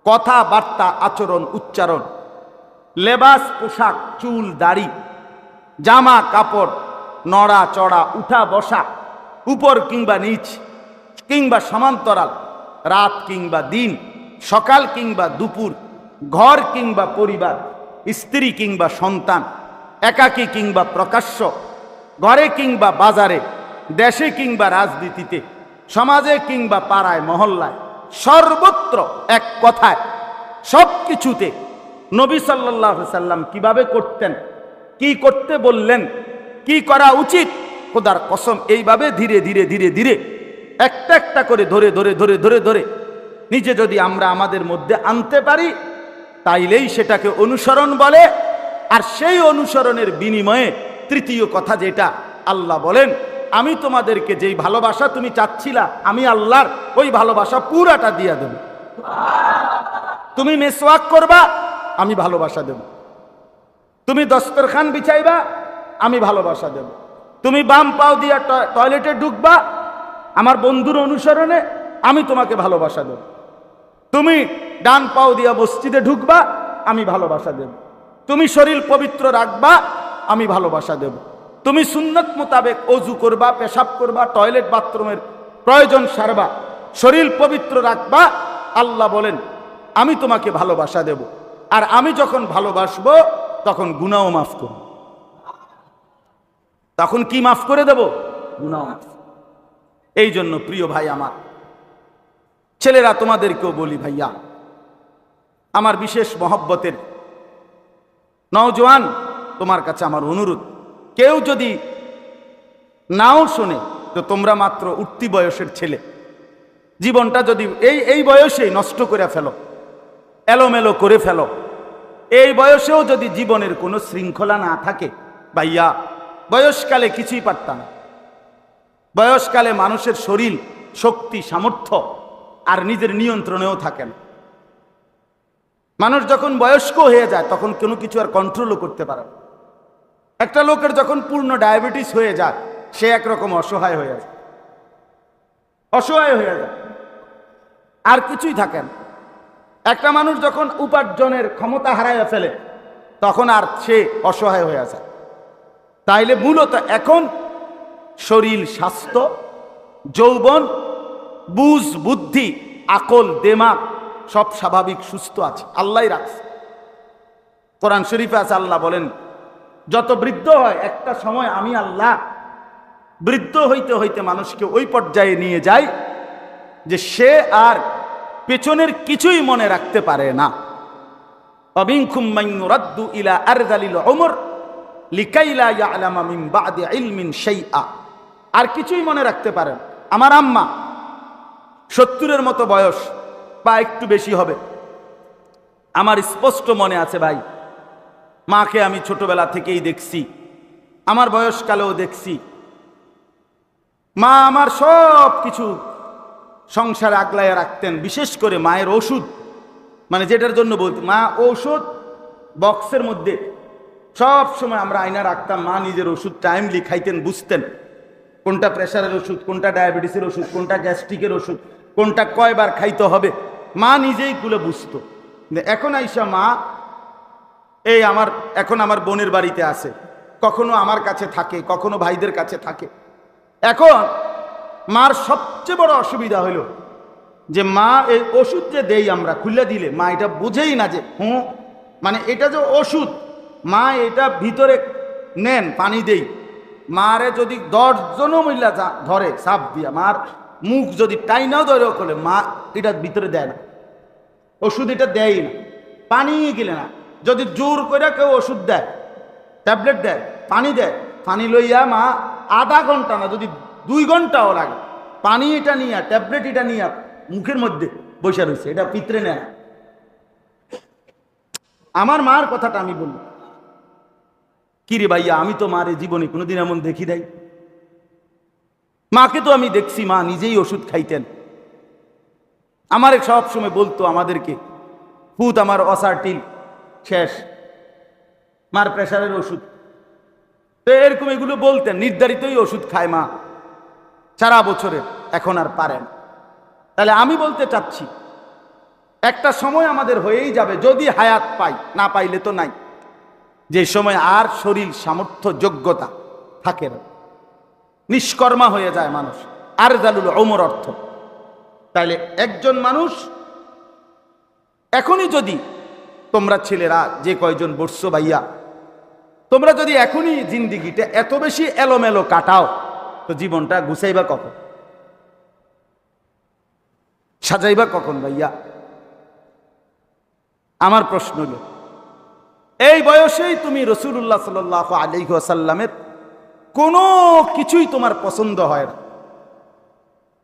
কথাবার্তা, আচরণ, উচ্চারণ, লেবাস, পোশাক, চুল, দাড়ি, জামা কাপড়, নড়া চড়া, উঠা বসা, উপর কিংবা নিচ কিংবা সমান্তরাল, রাত কিংবা দিন, সকাল কিংবা দুপুর, ঘর কিংবা পরিবার, স্ত্রী কিংবা সন্তান, একাকী কিংবা প্রকাশ্য, ঘরে কিংবা বাজারে, দেশে কিংবা রাজনীতিতে, সমাজে কিংবা পাড়ায় মহল্লায়, সর্বত্র এক কথায় সব কিছুতে নবী সাল্লাল্লাহু আলাইহি সাল্লাম কিভাবে করতেন, কি করতে বললেন, কি করা উচিত, খোদার কসম এইভাবে ধীরে ধীরে ধীরে ধীরে একটা একটা করে ধরে ধরে ধরে ধরে ধরে নিজে যদি আমরা আমাদের মধ্যে আনতে পারি, তাইলেই সেটাকে অনুসরণ বলে। আর সেই অনুসরণের বিনিময়ে তৃতীয় কথা যেটা, আল্লাহ বলেন আমি তোমাদেরকে যেই ভালোবাসা তুমি চাচ্ছিলা, আমি আল্লাহর ওই ভালোবাসা পুরাটা দিয়ে দেব। তুমি মেসওয়াক করবা, আমি ভালোবাসা দেব। তুমি দস্তরখান বিছাইবা, আমি ভালোবাসা দেব। তুমি বাম পাও দিয়া টয়লেটে ঢুকবা, আমার বন্ধুর অনুসরণে, আমি তোমাকে ভালোবাসা দেব। তুমি ডান পাও দিয়া মসজিদে ঢুকবা, আমি ভালোবাসা দেব। তুমি শরীর পবিত্র রাখবা, আমি ভালোবাসা দেব। তুমি সুন্নত মোতাবেক অজু করবা, পেশাব করবা, টয়লেট বাথরুমের প্রয়োজন সারবা, শরীর পবিত্র রাখবা, আল্লাহ বলেন আমি তোমাকে ভালোবাসা দেব। আর আমি যখন ভালোবাসবো তখন গুনাহও মাফ করব। তখন কি মাফ করে দেব? গুনাহ মাফ। এই জন্য প্রিয় ভাই আমার, ছেলেরা তোমাদেরকেও বলি, ভাইয়া আমার বিশেষ মহব্বতের নওজোয়ান, তোমার কাছে আমার অনুরোধ, কেউ যদি নাও শোনে তো তোমরা মাত্র উঠতি বয়সের ছেলে, জীবনটা যদি এই বয়সেই নষ্ট করে ফেলো, এলোমেলো করে ফেলো, এই বয়সেও যদি জীবনের কোনো শৃঙ্খলা না থাকে, ভাইয়া বয়সকালে কিছুই পারতাম না। বয়সকালে মানুষের শরীর, শক্তি, সামর্থ্য আর নিজের নিয়ন্ত্রণেও থাকে না। মানুষ যখন বয়স্ক হয়ে যায় তখন কোনো কিছু আর কন্ট্রোলও করতে পারে না। একটা লোকের যখন পূর্ণ ডায়াবেটিস হয়ে যায়, সে একরকম অসহায় হয়ে যায়, অসহায় হয়ে যায়, আর কিছুই থাকে না। একটা মানুষ যখন উপার্জনের ক্ষমতা হারাইয়া ফেলে তখন আর সে অসহায় হয়ে যায়। তাইলে মূলত এখন শরীর, স্বাস্থ্য, যৌবন, বুঝ, বুদ্ধি, আকল, দেমাগ সব স্বাভাবিক সুস্থ আছে, আল্লাহই রাখছে। কোরআন শরীফে আছে, আল্লাহ বলেন যত বৃদ্ধ হয় একটা সময় আমি আল্লাহ বৃদ্ধ হইতে হইতে মানুষকে ওই পর্যায়ে নিয়ে যাই যে সে আর পেছনের কিছুই মনে রাখতে পারে না। লিকাইলা ইয়ালামা মিন বাদি ইলমিন শাইআ। আর কিছুই মনে রাখতে পারেন। আমার আম্মা 70-এর মতো বয়স বা একটু বেশি হবে। আমার স্পষ্ট মনে আছে ভাই, মাকে আমি ছোটবেলা থেকেই দেখছি, আমার বয়সকালেও দেখছি। মা আমার সব কিছু সংসারে আগলাইয়া রাখতেন, বিশেষ করে মায়ের ওষুধ, মানে যেটার জন্য বলতে, মা ঔষধ বক্সের মধ্যে সব সময় আমরা আয়না রাখতাম। মা নিজের ওষুধ টাইমলি খাইতেন, বুঝতেন কোনটা প্রেশারের ওষুধ, কোনটা ডায়াবেটিসের ওষুধ, কোনটা গ্যাস্ট্রিকের ওষুধ, কোনটা কয়বার খাইতে হবে, মা নিজেই গুলো বুঝতো। এখন আইসা মা এখন আমার বোনের বাড়িতে আছে, কখনো আমার কাছে থাকে, কখনো ভাইদের কাছে থাকে। এখন মার সবচেয়ে বড় অসুবিধা হলো যে মা এই ওষুধ যে দেই আমরা খুলে দিলে মা এটা বুঝেই না যে মানে এটা যে ওষুধ, মা এটা ভিতরে নেন পানি দেই, মারে যদি 10 জনও মহিলা ধরে সাপ দিয়া, মার মুখ যদি টাইনাও ধরে করলে মা এটা ভিতরে দেয় না, ওষুধ এটা দেয় না, পানি গেলে না। যদি জোর করে কেউ ওষুধ দেয়, ট্যাবলেট দেয়, পানি দেয়, পানি লইয়া মা আধা ঘন্টা না, যদি 2 ঘন্টাও লাগে, পানি এটা নিয়ে ট্যাবলেট এটা নিয়ে মুখের মধ্যে বসে রয়েছে, এটা পিতরে নেয়। আমার মার কথাটা আমি বলল, কিরে ভাইয়া, আমি তো মারে জীবনে কোনোদিন এমন দেখি নাই। মাকে তো আমি দেখছি মা নিজেই ওষুধ খাইতেন। আমারে সব সময় বলতো আমাদেরকে, ফুত আমার অসারটিল শেষ, মার প্রেশারের ওষুধ, তো এরকম এগুলো বলতেন। নির্ধারিতই ওষুধ খায় মা সারা বছরে, এখন আর পারেন। তাহলে আমি বলতে চাচ্ছি, একটা সময় আমাদের হয়েই যাবে, যদি হায়াত পাই, না পাইলে তো নাই, যে সময় আর শরীর সামর্থ্য যোগ্যতা থাকে না, নিষ্কর্মা হয়ে যায় মানুষ, আর জালুল ওমর অর্থ। তাইলে একজন মানুষ এখনই যদি, তোমরা ছেলেরা যে কয়জন বসছো ভাইয়া, তোমরা যদি এখনই জিন্দিগিটা এত বেশি এলোমেলো কাটাও, তো জীবনটা গুছাইবা কখন, সাজাইবা কখন ভাইয়া? আমার প্রশ্ন হলো, এই বয়সেই তুমি রাসূলুল্লাহ সাল্লাল্লাহু আলাইহি ওয়াসাল্লামের কোনো কিছুই তোমার পছন্দ হয় না,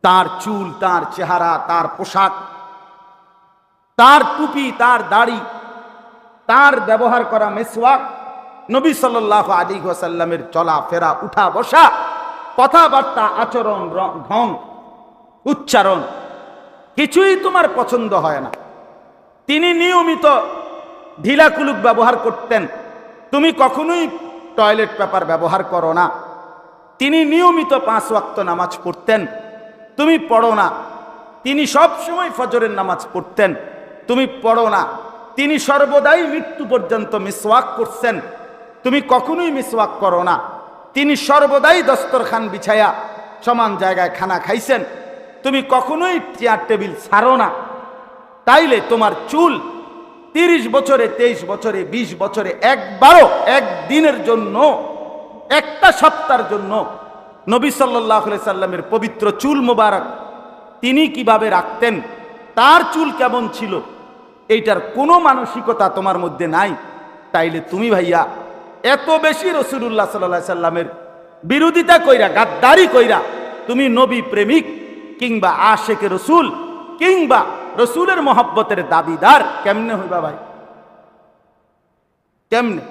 তার চুল, তার চেহারা, তার পোশাক, তার টুপি, তার দাড়ি, তার ব্যবহার করা মেসওয়াক, নবী সাল্লাল্লাহু আলাইহি ওয়াসাল্লামের চলাফেরা, উঠা বসা, কথাবার্তা, আচরণ, ঢং, উচ্চারণ, কিছুই তোমার পছন্দ হয় না। তিনি নিয়মিত ঢিলা কুলুক ব্যবহার করতেন, তুমি কখনোই টয়লেট পেপার ব্যবহার করো না। তিনি নিয়মিত 5 ওয়াক্ত নামাজ পড়তেন, তুমি পড়ো না। তিনি সব সময় ফজরের নামাজ পড়তেন, তুমি পড়ো না। তিনি সর্বদাই মৃত্যু পর্যন্ত মিসওয়াক করছেন, তুমি কখনোই মিসওয়াক করো না। তিনি সর্বদাই দস্তরখান বিছায়া সমান জায়গায় খানা খাইছেন, তুমি কখনোই চেয়ার টেবিল ছাড়ো না। তাইলে তোমার চুল 30 বছরে, 23 বছরে, 20 বছরে একবারও, একদিনের জন্য, একটা সপ্তাহের জন্য নবী সাল্লাল্লাহু আলাইহি সাল্লামের পবিত্র চুল মোবারক তিনি কিভাবে রাখতেন, তার চুল কেমন ছিল, এইটার কোনো মানসিকতা তোমার মধ্যে নাই। তাইলে তুমি ভাইয়া এত বেশি রাসূলুল্লাহ সাল্লাল্লাহু আলাইহি সাল্লামের বিরোধিতা কইরা, গাদ্দারি কইরা, তুমি নবী প্রেমিক কিংবা আশেকে রসুল কিংবা রসুলের মহব্বতের দাবিদার কেমনে হইবা ভাই? কেমনে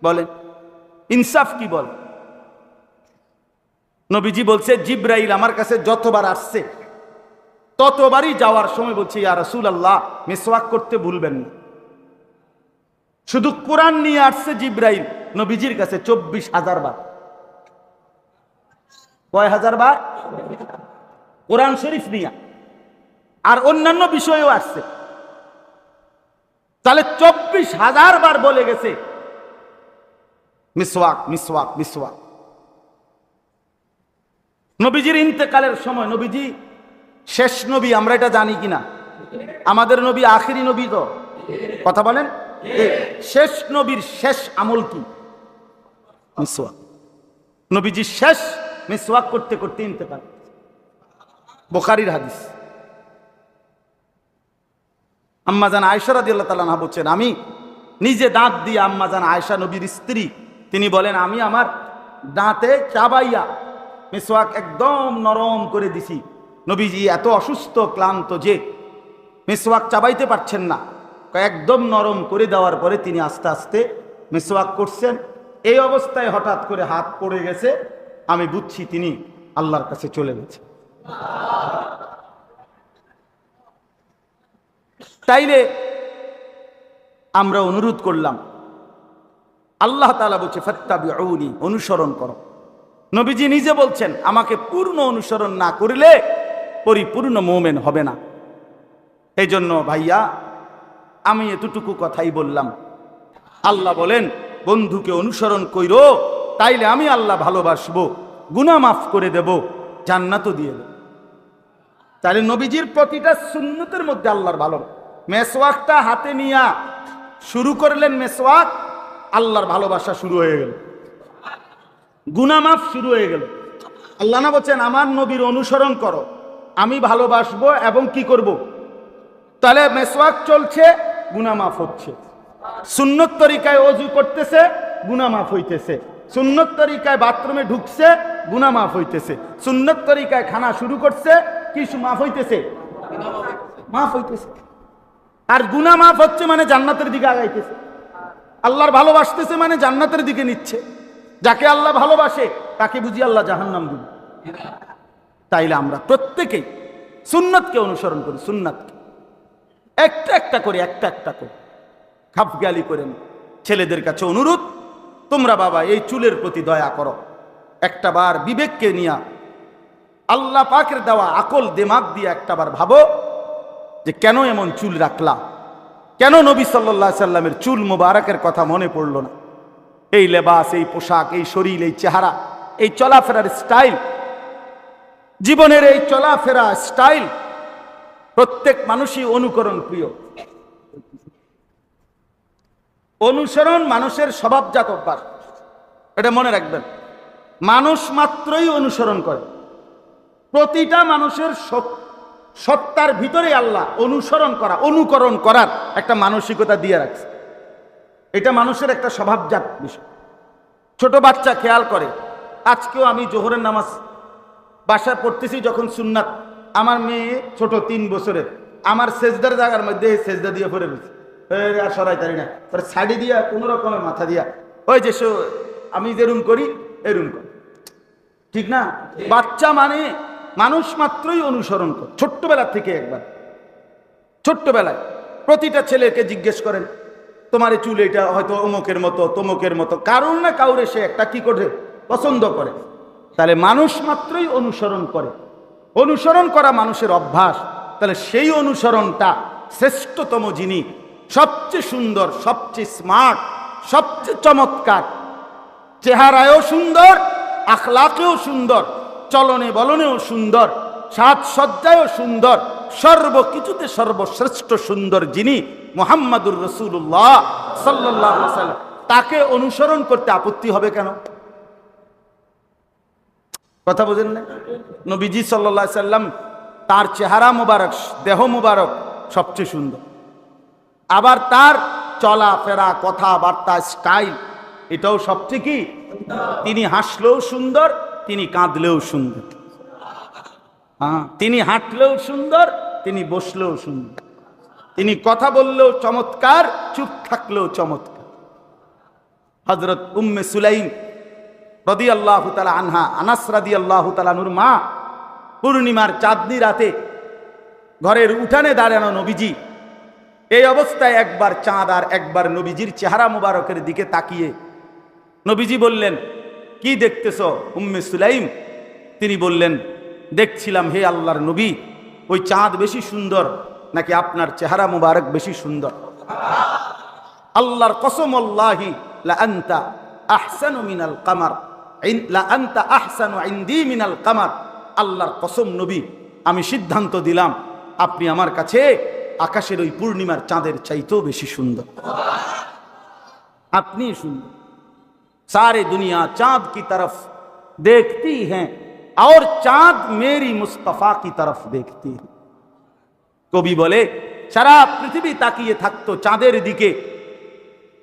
বলেন? ইনসাফ কি বল? নবীজি বলছে, জিব্রাইল আমার কাছে যতবার আসছে ততবারই যাওয়ার সময় বলছে, ইয়া রাসূলুল্লাহ, মিসওয়াক করতে ভুলবেন না। শুধু কোরআন নিয়ে আসছে জিব্রাইল নবীজির কাছে 24,000 বার। কয় হাজার বার? কোরআন শরীফ নিয়ে, আর অন্যান্য বিষয়েও আসছে। তাহলে 24,000 বার বলে গেছে মিসওয়াক, মিসওয়াক, মিসওয়াক। নবীজির ইন্তেকালের সময়, নবীজি শেষ নবী, আমরা এটা জানি কিনা? আমাদের নবী আখিরি নবী তো, কথা বলেন। শেষ নবীর শেষ আমল কি? মিসওয়াক। নবীজি শেষ মিসওয়াক করতে করতে ইন্তেকাল। বুখারীর হাদিস। আম্মা জান আয়েশা রাদিয়াল্লাহু তাআলা আনহা বলছেন, আমি নিজে দাঁত দিয়ে, আম্মা জান আয়েশা নবীর স্ত্রী, তিনি বলেন, আমি আমার দাঁতে চাবাইয়া মেসওয়াক একদম নরম করে দিছি। নবীজি এত অসুস্থ ক্লান্ত যে মেসওয়াক চাবাইতে পারছেন না, একদম নরম করে দেওয়ার পরে তিনি আস্তে আস্তে মেসওয়াক করছেন। এই অবস্থায় হঠাৎ করে হাত পড়ে গেছে, আমি বুঝছি তিনি আল্লাহর কাছে চলে গেছে। তাইলে আমরা অনুরোধ করলাম, আল্লাহ তাআলা বলছে ফাত্তাবিউনি, অনুসরণ করো। নবীজি নিজে বলছেন, আমাকে পূর্ণ অনুসরণ না করলে পরিপূর্ণ মুমিন হবে না। এই জন্য ভাইয়া আমি এতটুকু কথাই বললাম। আল্লাহ বলেন, বন্ধুকে অনুসরণ কইরো, তাইলে আমি আল্লাহ ভালোবাসবো, গুনাহ মাফ করে দেব, জান্নাতও দিয়ে দেব। তাহলে নবীজির প্রতিটা সুন্নতের মধ্যে আল্লাহর ভালো। মেসওয়াকটা হাতে নিয়া শুরু করলেন মেসওয়াক, আল্লাহর ভালোবাসা শুরু হয়ে গেল, গুনাহ মাফ শুরু হয়ে গেল। আল্লাহ না বলছেন, আমার নবীর অনুসরণ করো, আমি ভালোবাসবো এবং কি করব। তাহলে মেসওয়াক চলছে, গুনাহ মাফ হচ্ছে। সুন্নত তরিকায় ওযু করতেছে, গুনাহ মাফ হইতেছে। সুন্নত তরিকায় বাথরুমে ঢুকছে, গুনাহ মাফ হইতেছে। সুন্নত তরিকায় খানা শুরু করছে, কি মাফ হইতেছে? মাফ হইতেছে। আর গুনাহ মাফ হচ্ছে মানে জান্নাতের দিকে আগাইতেছে। আল্লাহর ভালোবাসতেছে মানে জান্নাতের দিকে নিচ্ছে। যাকে আল্লাহ ভালোবাসে তাকে বুঝি আল্লাহ জাহান্নাম দিবে। তাইলে আমরা প্রত্যেকেই সুন্নতকে অনুসরণ করি, সুন্নাতকে একটা একটা করে খাপগালি করেন। ছেলেদের কাছে অনুরোধ, তোমরা বাবা এই চুলের প্রতি দয়া করো, একটা বার বিবেককে নিয়া আল্লাহ পাকের দেওয়া আকল দিমাগ দিয়ে একটা বার ভাবো যে কেন এমন চুল রাখলা, কেন নবী সাল্লাল্লাহু আলাইহি সাল্লামের চুল মুবারকের কথা মনে পড়লো না। এই লেবাস, এই পোশাক, এই শরীর, এই চেহারা, এই চলাফেরার স্টাইল, জীবনের এই চলাফেরা স্টাইল প্রত্যেক মানুষই অনুকরণ প্রিয়। অনুসরণ মানুষের স্বভাবজাত অভ্যাস, এটা মনে রাখবেন। মানুষ মাত্রই অনুসরণ করে। প্রতিটা মানুষের সত্তার ভিতরে আল্লাহ অনুকরণ করার একটা মানসিকতা দিয়ে রাখছে। এটা মানুষের একটা স্বভাবজাত বিষয়। ছোট বাচ্চা খেয়াল করে। আজকেও আমি জোহরের নামাজ বাসায় পড়তেছি, যখন সুন্নাত, আমার মেয়ে ছোট 3 বছরের, আমার সেজদার জায়গার মধ্যে সেজদা দিয়ে পড়ে রয়েছে, আর সরাই তারি না, শাড়ি দিয়া কোনো রকমের মাথা দিয়া, ওই যে আমি যেরুম করি এরুম করি, ঠিক না? বাচ্চা মানে মানুষ মাত্রই অনুসরণ করে। ছোট্টবেলা থেকে একবার, ছোট্টবেলায় প্রতিটা ছেলেকে জিজ্ঞেস করেন, তোমার চুল এটা হয়তো অমুকের মতো তমুকের মতো, কারণ না কাউরে সে একটা কি করে পছন্দ করে। তাহলে মানুষ মাত্রই অনুসরণ করে। অনুসরণ করা মানুষের অভ্যাস। তাহলে সেই অনুসরণটা শ্রেষ্ঠতম যিনি, সবচেয়ে সুন্দর, সবচেয়ে স্মার্ট, সবচেয়ে চমৎকার, চেহারায়ও সুন্দর, আখলাকেও সুন্দর, চলনে বলনেও সুন্দর, সাজসজ্জায়ও সুন্দর, সর্বকিছুতে সর্বশ্রেষ্ঠ সুন্দর যিনি মুহাম্মাদুর রাসূলুল্লাহ সাল্লাল্লাহু আলাইহি ওয়াসাল্লাম, তাকে অনুসরণ করতে আপত্তি হবে কেন? কথা বোঝেন না? নবীজি সাল্লাল্লাহু আলাইহি সাল্লাম, তার চেহারা মুবারক, দেহ মুবারক সবচেয়ে সুন্দর, আবার তার চলাফেরা, কথাবার্তা, স্টাইল এটাও সবচেয়ে কি, তিনি হাসলেও সুন্দর, তিনি কাঁদলেও সুন্দর, তিনি হাঁটলেও সুন্দর, তিনি বসলেও সুন্দর, তিনি কথা বললেও চমৎকার, চুপ থাকলেও চমৎকার। হযরত উম্মে সুলাইম রাদিয়াল্লাহু তাআলা আনহা, আনাস রাদিয়াল্লাহু তাআলা আনহুর মা, পূর্ণিমার চাঁদনি রাতে ঘরের উঠানে দাঁড়ানো নবীজি, এই অবস্থায় একবার চাঁদ আর একবার নবীজির চেহারা মুবারকের দিকে তাকিয়ে নবীজি বললেন, কি দেখতেছো উম্মে সুলাইম? তিনি বললেন, দেখছিলাম হে আল্লাহর নবী, ওই চাঁদ বেশি সুন্দর নাকি আপনার চেহারা মুবারক বেশি সুন্দর? আল্লাহর কসম, আল্লাহি লা আনতা আহসানু মিনাল কামার, লা আনতা আহসানু ইনদি মিনাল কামার। আল্লাহর কসম নবী, আমি সিদ্ধান্ত দিলাম আপনি আমার কাছে আকাশের ওই পূর্ণিমার চাঁদের চাইতেও বেশি সুন্দর। আপনি সুন্দর। सारे दुनिया चांद की तरफ देखती है और चांद मेरी मुस्तफा की तरफ देखती है। কবি বলে, সারা পৃথিবী তাকিয়ে থাকতো চাঁদের দিকে,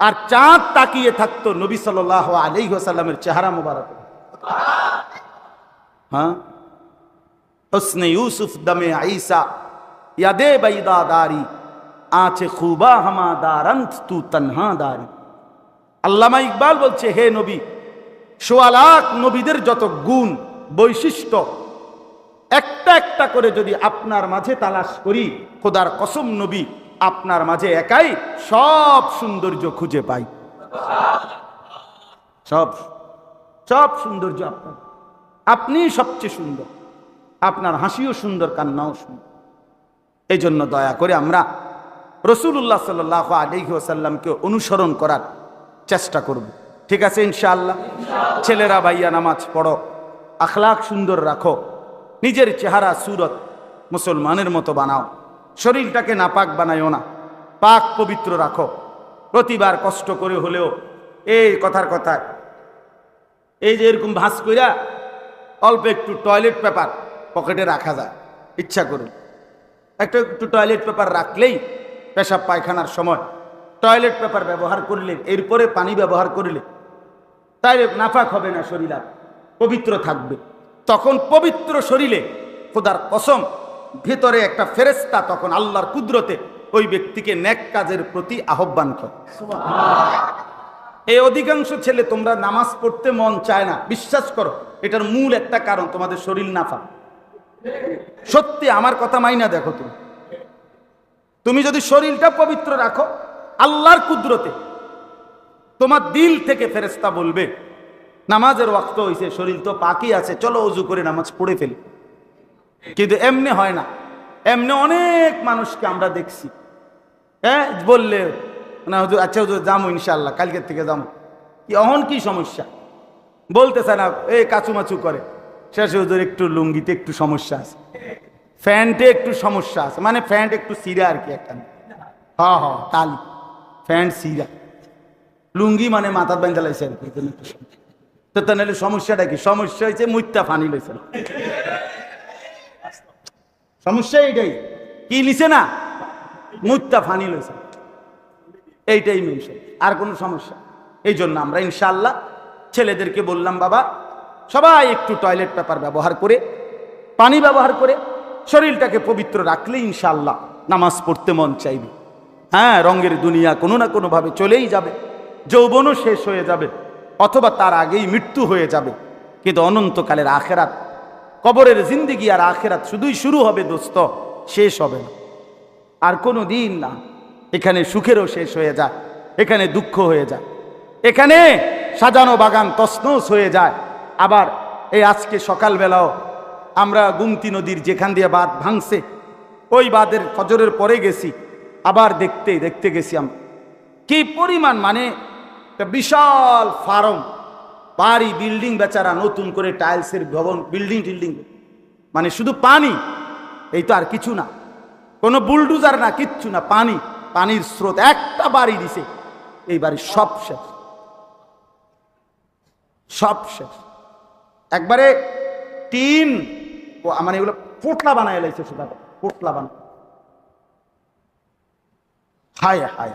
আর চাঁদ তাকিয়ে থাকতো নবী সাল্লাল্লাহু আলাইহি ওয়াসাল্লামের চেহারা মুবারক। হ্যাঁ, হুসনে ইউসুফ দমে ঈসা ইয়াদে বাইদা দারি আঁচে খুবা হামা দারন্ত তু তনহা দারি। আল্লামা ইকবাল বলছে, হে নবী, ১৬ লাখ নবীদের যত গুণ বৈশিষ্ট্য একটা একটা করে যদি আপনার মাঝে তালাশ করি, খোদার কসম নবী আপনার মাঝে একাই সব সৌন্দর্য খুঁজে পাই। সব সব সৌন্দর্য আপনার, আপনি সবচেয়ে সুন্দর, আপনার হাসিও সুন্দর, কান্নাও সুন্দর। এই জন্য দয়া করে আমরা রাসূলুল্লাহ সাল্লাল্লাহু আলাইহি ওয়াসাল্লামকে অনুসরণ করার চেষ্টা করব। ঠিক আছে ইনশাআল্লাহ? ছেলেরা ভাইয়া নামাজ পড়ো, আখলাক সুন্দর রাখো, নিজের চেহারা সুরত মুসলমানের মতো বানাও, শরীরটাকে নাপাক বানাইও না, পাক পবিত্র রাখো। প্রতিবার কষ্ট করে হলেও এই কথার কথা, এই যে এরকম ভাঁজ কইরা অল্প একটু টয়লেট পেপার পকেটে রাখা যায়, ইচ্ছা করে একটু টয়লেট পেপার রাখলেই পেশাব পায়খানার সময় টয়লেট পেপার ব্যবহার করলে, এরপরে পানি ব্যবহার করলে তাই নাফাক হবে না, শরীর আর পবিত্র থাকবে। তখন পবিত্র শরীরে খোদার কসম ভেতরে একটা ফেরেশতা তখন আল্লাহর কুদরতে ওই ব্যক্তিকে নেক কাজের প্রতি আহ্বান করে। এই অধিকাংশ ছেলে তোমরা নামাজ পড়তে মন চায় না, বিশ্বাস করো এটার মূল একটা কারণ তোমাদের শরীর নাফাক। সত্যি আমার কথা মাইনা দেখো, তুমি যদি শরীরটা পবিত্র রাখো, আল্লাহর কুদরতে তোমার দিল থেকে ফেরেশতা বলবে নামাজের ওয়াক্ত হইছে, শরীর তো পাকই আছে, চলো ওযু করে নামাজ পড়ে ফেলি। কিন্তু এমনি হয় না। এমনি অনেক মানুষকে আমরা দেখছি, হ্যাঁ, বললে না হুজুর, আচ্ছা হুজুর যাবো ইনশাআল্লাহ, কালকের থেকে যাবো, কি অহন কি সমস্যা বলতেছে না, এই কাচুমাচু করে। শেষে হুজুর একটু লুঙ্গিতে একটু সমস্যা আছে, প্যান্টে একটু সমস্যা আছে, মানে প্যান্ট একটু সিরা আর কি একটা। হ্যাঁ হ্যাঁ, তালি প্যান্ট সিরা, লুঙ্গি মানে মাথার বান্ধা লাইছে আর কি। তো তাহলে সমস্যাটা কি? সমস্যা হয়েছে মুইত্তা ফানি লইছে, সমস্যা এইটাই। কি লিছে না? মুইত্তা ফানি লইছে, এইটাই মেন, আর কোনো সমস্যা। এই জন্য আমরা ইনশাআল্লাহ ছেলেদেরকে বললাম, বাবা সবাই একটু টয়লেট পেপার ব্যবহার করে, পানি ব্যবহার করে শরীরটাকে পবিত্র রাখলে ইনশাআল্লাহ নামাজ পড়তে মন চাইবে। হ্যাঁ, রঙের দুনিয়া কোনো না কোনোভাবে চলেই যাবে, যৌবনও শেষ হয়ে যাবে, অথবা তার আগেই মৃত্যু হয়ে যাবে, কিন্তু অনন্তকালের আখেরাত, কবরের জিন্দেগি আর আখেরাত শুধুই শুরু হবে দোস্ত, শেষ হবে না আর কোনো দিন না। এখানে সুখেরও শেষ হয়ে যায়, এখানে দুঃখ হয়ে যায়, এখানে সাজানো বাগান তছনছ হয়ে যায়। আবার এই আজকে সকালবেলাও আমরা গুমতি নদীর যেখান দিয়ে বাঁধ ভাঙছে, ওই বাঁধের ফজরের পরে গেছি, আবার দেখতে গেছি আমরা কি পরিমাণ, মানে একটা বিশাল ফার্ম, বাড়ি, বিল্ডিং, বেচারা নতুন করে টাইলসের ভবন, বিল্ডিং টিল্ডিং, মানে শুধু পানি, এই তো আর কিছু না, কোনো বুলডুজার না, কিচ্ছু না, পানি, পানির স্রোত। একটা বাড়ি দিছে, এই বাড়ি সব শেষ, সব শেষ, একবারে টিন, মানে এগুলো পোটলা বানায় লাইছে, শুধু পোটলা বানায়। হায় হায়,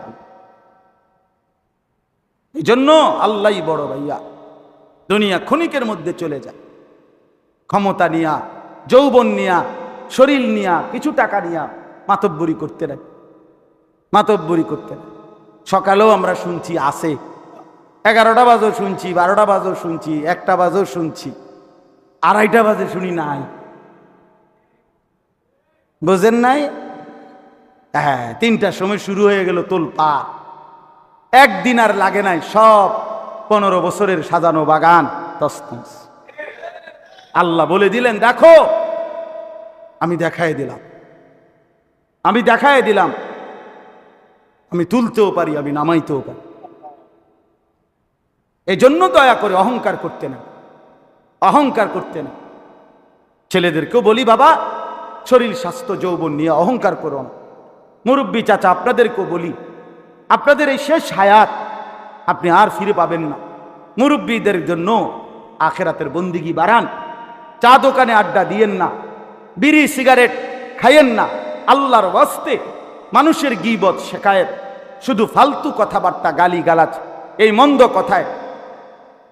এই জন্য আল্লাহই বড় ভাইয়া। দুনিয়া ক্ষণিকের মধ্যে চলে যায়, ক্ষমতা নিয়া, যৌবন নিয়া, শরীর নিয়া, কিছু টাকা নিয়া মাতব্বরি করতে নাই, মাতব্বরি করতে নাই। সকালেও আমরা শুনছি আসে, 11টা বাজেও শুনছি, 12টা বাজেও শুনছি, 1টা বাজেও শুনছি, 2:30টা বাজে শুনি নাই। বোঝেন নাই? হ্যাঁ, 3টার সময় শুরু হয়ে গেল তোলপা, একদিন আর লাগে নাই, সব 15 বছরের সাজানো বাগান তছনছ। আল্লাহ বলে দিলেন, দেখো আমি দেখায় দিলাম, আমি দেখায় দিলাম, আমি তুলতেও পারি, আমি নামাইতেও পারি। এই জন্য দয়া করে অহংকার করতে না, অহংকার করতে না। ছেলেদেরকেও বলি, বাবা শরীর স্বাস্থ্য যৌবন নিয়ে অহংকার করো না। মুরব্বী চাচা আপনাদেরকেও বলি, আপনাদের এই শেষ হায়াত আপনি আর ফিরে পাবেন না। মুরব্বীদের জন্য আখেরাতের বন্দিগি বাড়ান, চা দোকানে আড্ডা দিয়েন না, বিড়ি সিগারেট খাইয়েন না, আল্লাহর ওয়াস্তে মানুষের গীবত শেখায়েত শুধু ফালতু কথাবার্তা, গালি গালাজ, এই মন্দ কথায়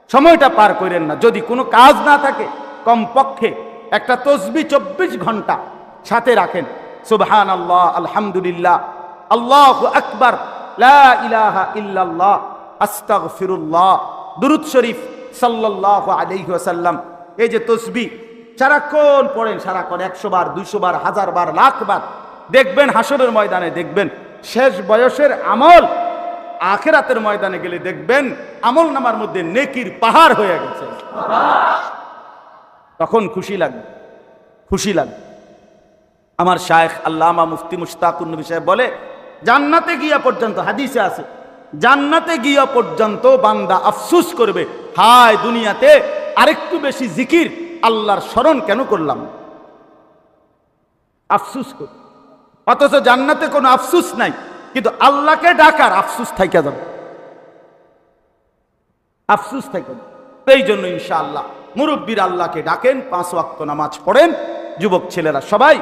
সময়টা পার করেন না। যদি কোনো কাজ না থাকে, কমপক্ষে একটা তসবিহ 24 ঘন্টা সাথে রাখেন। সুবহানাল্লাহ, আলহামদুলিল্লাহ, আল্লাহু আকবার, লা ইলাহা ইল্লাল্লাহ, আস্তাগফিরুল্লাহ, দুরূদ শরীফ সাল্লাল্লাহু আলাইহি ওয়াসাল্লাম। এই যে তসবিহ সারাক্ষণ পড়েন, সারাক্ষণ 100 বার, 200 বার, 1000 বার, লাখ বার, দেখবেন হাসরের ময়দানে, দেখবেন শেষ বয়সের আমল আখিরাতের ময়দানে গেলে দেখবেন আমল নামার মধ্যে নেকির পাহাড় হয়ে গেছে। তখন খুশি লাগবে, খুশি লাগবে। আমার শায়েখ আল্লামা মুফতি মুশতাকুর নবী সাহেব বলে, জান্নাতে গিয়া পর্যন্ত, হাদিসে আছে, জান্নাতে গিয়া পর্যন্ত বান্দা আফসোস করবে, হায় দুনিয়াতে আরেকটু বেশি জিকির আল্লাহর স্মরণ কেন করলাম, আফসোস করবে। অথচ জান্নাতে কোনো আফসোস নাই, কিন্তু আল্লাহকে ডাকার আফসোস থাইকা যাবে, আফসোস থাইকা যাবে। এই জন্য ইনশাআল্লাহ মুরব্বীর আল্লাহকে ডাকেন, 5 ওয়াক্ত নামাজ পড়েন। যুবক ছেলেরা সবাই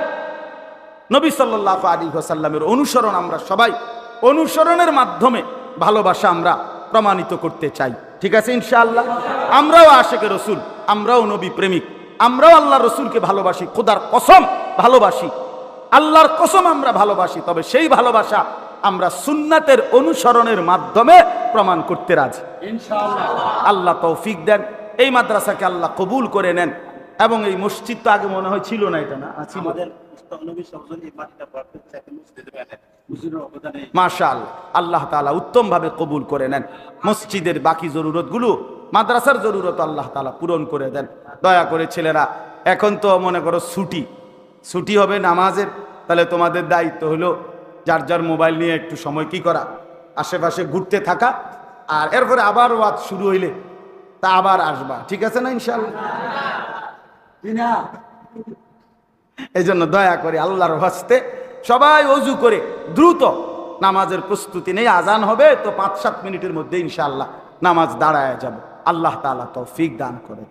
নবী সাল্লাল্লাহু আলাইহি ওয়াসাল্লামের অনুসরণ, আমরা সবাই অনুসরণের মাধ্যমে ভালোবাসা আমরা প্রমাণিত করতে চাই। ঠিক আছে ইনশাআল্লাহ? আমরাও আশিকে রসুল, আমরাও নবী প্রেমিক, আমরাও আল্লাহ রসুলকে ভালোবাসি, খোদার কসম ভালোবাসি, আল্লাহর কসম আমরা ভালোবাসি। তবে সেই ভালোবাসা আমরা সুন্নাতের অনুসরণের মাধ্যমে প্রমাণ করতে রাজি ইনশাআল্লাহ। আল্লাহ তৌফিক দেন, এই মাদ্রাসাকে আল্লাহ কবুল করে নেন। এবং এই মসজিদ তো আগে মনে হয় ছিল না, এটা না ছিল, মাশাআল্লাহ, আল্লাহ তাআলা উত্তম ভাবে কবুল করে নেন। মসজিদের বাকি জরুরত গুলো, মাদ্রাসার জরুরত আল্লাহ তাআলা পূরণ করে দেন। দয়া করে ছেলেরা, এখন তো মনে করো ছুটি হবে নামাজের, তাহলে তোমাদের দায়িত্ব হলো যার যার মোবাইল নিয়ে একটু সময় কি করা, আশেপাশে ঘুরতে থাকা, আর এরপরে আবার ওয়াজ শুরু হইলে তা আবার আসবা। ঠিক আছে না ইনশাআল্লাহ? এই জন্য দয়া করে আল্লাহর হস্তে সবাই অজু করে দ্রুত নামাজের প্রস্তুতি নেই। আজান হবে তো 5-7 মিনিটের মধ্যে ইনশাআল্লাহ নামাজ দাঁড়ায় যাবে। আল্লাহ তাআলা তৌফিক দান করে।